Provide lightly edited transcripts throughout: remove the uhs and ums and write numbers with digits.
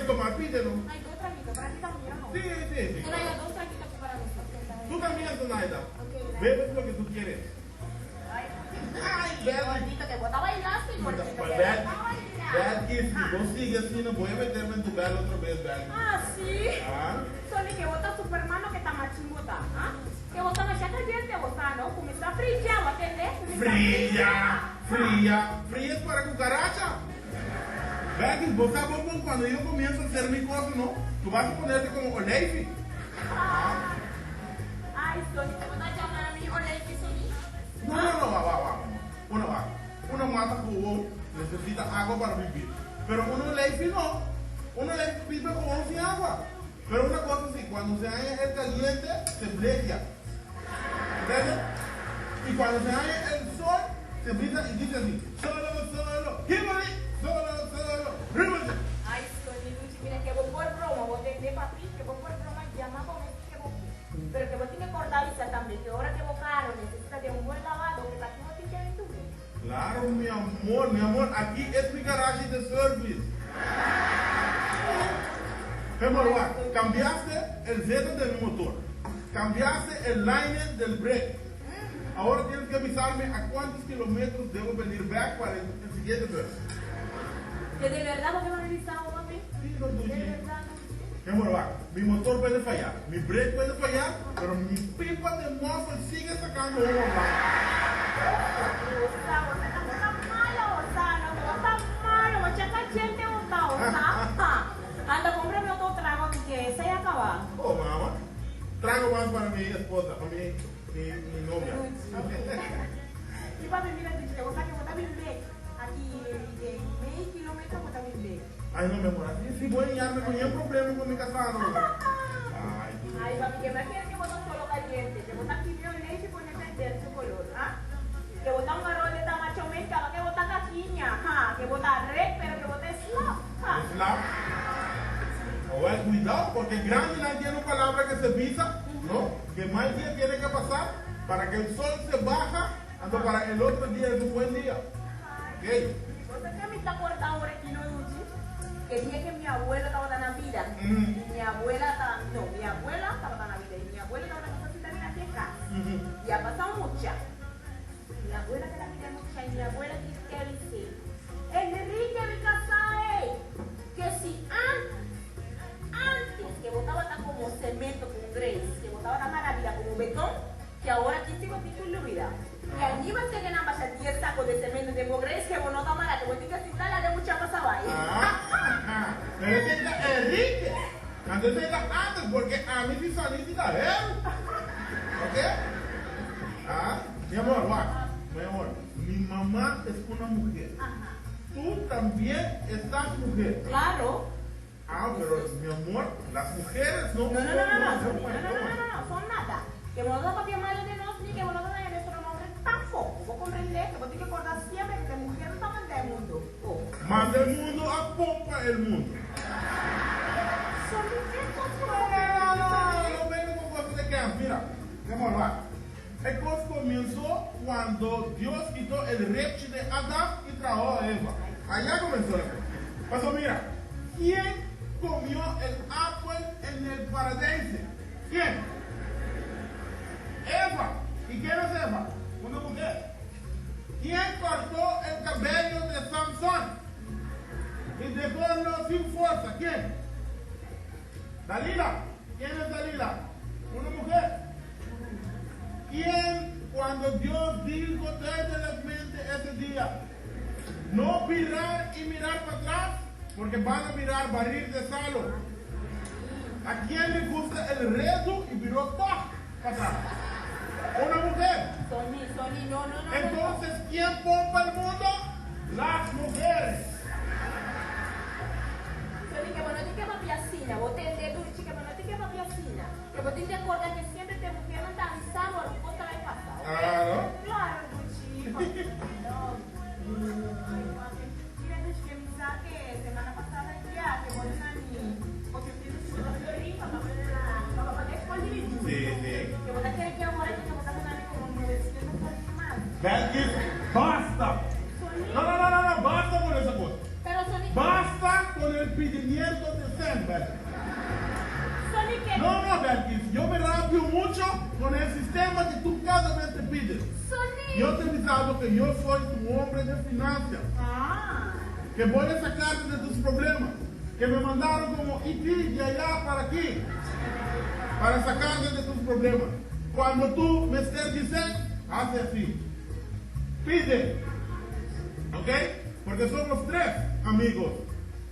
tomar, pídelo. Hay dos traguitos, para ti también, ¿no? Sí, sí, sí. Traiga dos traguitos para nosotros. Tú también, Zoraida. Ok, Bebes lo que tú quieres. Ay, qué gordito que vos bailaste y gordito que Pues vos vean, bailaste. vean que si vos sigues así, no voy a meterme en tu cara otra vez, vean. Ah, sí. Ah. Sony que vota Supermano que está machimbota. ¿Ah? Que vota más ya caliente, vota, ¿no? Como está fría, ¿va a entender? Fría, fría, fría es para cucaracha. Vean que vos sabes cuando yo comienzo a hacer mi cosa, ¿no? Tú vas a ponerte como Olefi. Ay, Sony, te vas a llamar a mí Olefi, Sony. No, va. Uno mata jugón, necesita agua para vivir. Pero uno Olefi no. Uno Olefi vive jugón sin agua. Pero una cosa sí, cuando se halla el caliente, se blequea. ¿Entiendes? Y cuando se halla el sol, se brinda y dice así, solo, Himari, solo, Himari. Ay, Sony, Luchi, mira que vos por broma, vos de papi, que vos por broma llama con que vos. Pero que vos tienes que acordar también, que ahora que vos caro necesitas de un buen lavado, que para que vos te quede tu vida. Claro, mi amor, aquí es mi garage de service. Femoruar, cambiaste el Z del motor, cambiaste el liner del brake. Ahora tienes que avisarme a cuántos kilómetros debo venir back para el siguiente verso. ¿Que de verdad vos te vas a revisar, papi? Sí, no, De verdad, no. Femoruar, mi motor puede fallar, mi brake puede fallar, pero mi pipa de muffle sigue sacando humo blanco. Anda, cómprame otro trago que ese ya acaba. Oh, mamá, trago más para mi esposa, para mi novia. Y papi, mira, que vos estás bien lejos. Aquí, de medio kilómetro, vos estás bien lejos. Ay, no, mi amor, así sí voy a guiarme con un problema con mi casado. Ay, Ay, papi, que me quieres que vos no solo caliente, que vos estás aquí bien leche y ponerte de su color, ¿ah? Que vos estás un garrón de tamacho mezcla, que vos estás caquiña, ¿ah? Que vos estás red, pero que vos estás slap, ¿ah? slap. Oye, cuidado, porque grande tiene una palabra que se pisa, ¿no? Que más día tiene que pasar para que el sol se baja, hasta para el otro día es un buen día. ¿Ok? ¿Vos sabés que a mí está cortado ahora aquí, no, Luchi? Que dije que mi abuelo estaba tan vida. Y mi abuela estaba, no, mi abuela estaba tan vida. Y mi abuela estaba necesitando aquí en casa. Y ha pasado mucha. Mi abuela que la mira mucha y mi abuela que dice, Enrique, mi casa que si antes que botaba tan como cemento, como Grace, que botaba tan maravilla como betón, que ahora aquí sigo con la vida. Y allí va a ser que nada más 10 sacos de cemento de Grace, que vos no está mala, que vos tienes que citarla de mucha más abajo. Pero es que Enrique, antes de antes, porque a mí sí salí la él. ¿Ok? Mi amor, mi amor, mi mamá es una mujer. Tú también estás mujer. Claro. Pero mi amor, las mujeres no. No, son nada. Que vos no papi madre de nos ni que vos no de nuestro nombre tampoco. Vos comprendés que vos tienes que acordar siempre que mujer no está más del mundo. Manda el mundo a pompa el mundo. Son No vengo con cosas de que, mira, mi amor, el cosa comenzó cuando Dios quitó el reptil de Adán y trajo a Eva. Allá comenzó la cosa. Pasó, mira, ¿quién comió el árbol en el paraíso? ¿Quién? Eva. ¿Y quién es Eva? Una mujer. ¿Quién cortó el cabello de Sansón y dejó sin fuerza? ¿Quién? Dalila. ¿Quién es Dalila? Una mujer. ¿Quién, cuando Dios dijo desde la mente ese día, no mirar y mirar para atrás, porque van a mirar barril de salo? ¿A quién le gusta el rezo y miró para atrás? Una mujer. Sony, no. Entonces, ¿quién pompa el mundo? Las mujeres. Sony, que vos no tienes que papiacina, vos te Dulce, que vos no tienes que papiacina. Que vos tienes que acordar que siempre te pusieron danzando a lo que vos te pasado. Claro. Claro, Dulce. Mira, Dulce, que mi saque semana pasada ya, que vos no porque tienes un dolor de rifa, para poder escondir. Sí. Que vos te quieres que ahora que vos estás como 900 más. Belkis, basta. No, basta con esa cosa. Pero Sony. Basta con el pedimiento de siempre. Sony que... No, Belkis, yo me rápido mucho con el sistema que tú cada vez te pides. Sony. Yo te he avisado que yo soy tu hombre de finanzas, Ah. que voy a sacarte de tus problemas, que me mandaron como IT de allá para aquí, para sacarte de tus problemas. Cuando tú me estés diciendo, hace así, pide, ¿ok? Porque somos tres amigos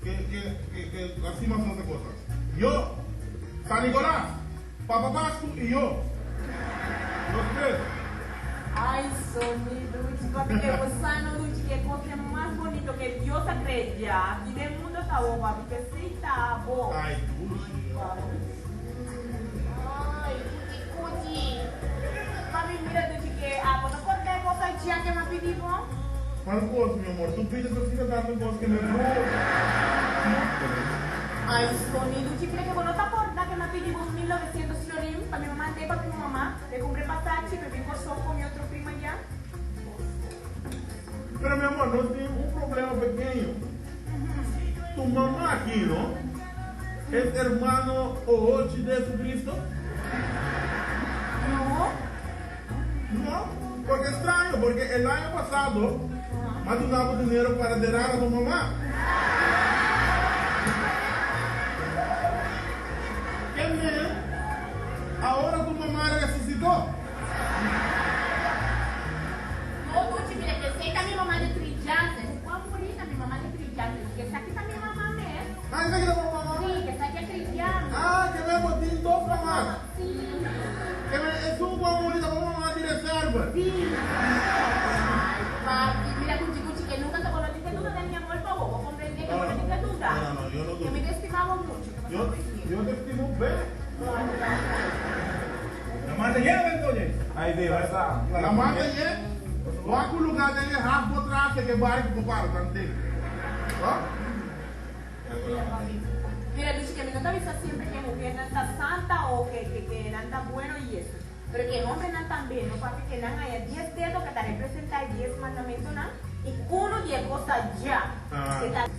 que hacemos esas cosas. Yo, San Nicolás, Papá Pascu y yo. Los tres. Ay, Sony, Duchi, papi, que gozano, Duchi, que cosa más bonito que Dios ha creado. Y del mundo está vos, papi, que sí está vos. Ay, Duchi. Ay, Duchi. Papi, mira, Duchi, que cuando corté cosas ya que me pedimos. ¿Cuál cosa, mi amor? Tú pides así de tantas cosas que me roban. Ay, Sony, Duchi, creo que vos no te acuerdas que me pedimos 1900 florín para mi mamá y para mi mamá. Le compré pasaje, me vino con mi otro primo allá. Pero mi amor, no tiene un problema pequeño. Tu mamá aquí, ¿no? Es hermano Ochi de Jesucristo. No. No, porque extraño, porque el año pasado mandamos dinero para enterrar a tu mamá. ¿Qué bien? Ahora tu mamá resucitó. No, Duchi, mira, que sei que a minha mamãe é de Trilhantes. Qual por isso a minha mamãe é de Trilhantes? Que essa aqui tá minha mamãe mesmo. Ah, esa que es tu mamá. Sim, que essa aqui é Trilhantes. Ah, que me botín dos mamás. Sim. Que es un buen bonito como mamá de reserva. Sim. Ai, papi, mira, Duchi, que nunca te conocí que tudo da minha mãe, por favor. Vou compreender que eu não que tudo. No, yo no Que me estimava muito. Yo te estimo bien. La madre lleva entonces. Ahí sí, ¿verdad? La madre ya, o a un lugar de dejar por atrás que barco por paro, tranquilo. ¿Ah? Mira, Duchi, que mi no te avisa siempre que mujer no está santa o que no está bueno y eso. Pero que el hombre no está bien, ¿no, papi? Que no haya 10 dedos que te representan 10 mandamientos, ¿no? Y uno 10 cosas ya. Ah. Que tal-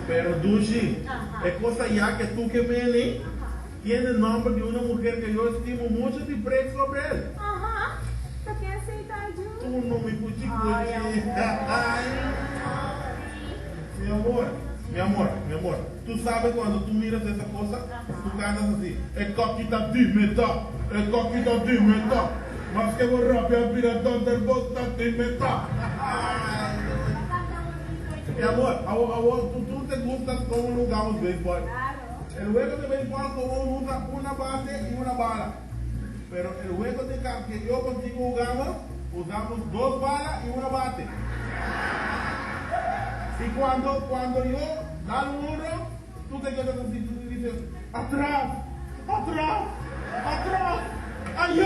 Pero Duchi, Ajá. es cosa ya que tú que vienes, tiene el nombre de una mujer que yo estimo mucho y precio sobre él. Ajá. ¿Te quieres aceitar yo? Tú no me cuchi Ay, cuchi. amor. Mi amor, tú sabes cuando tú miras esa cosa, tú cantas así, el coquita dimeta, más que borracha, piratón del bota dimeta. Mi amor, a vos, tú te gustas cómo jugamos béisbol. Claro. El juego de béisbol como usa una base y una bala. Pero el juego de campo que yo contigo jugamos, usamos 2 balas y una bate. Y cuando yo da un uno, tú te quedas así, tú dices, atrás, ¡ayó!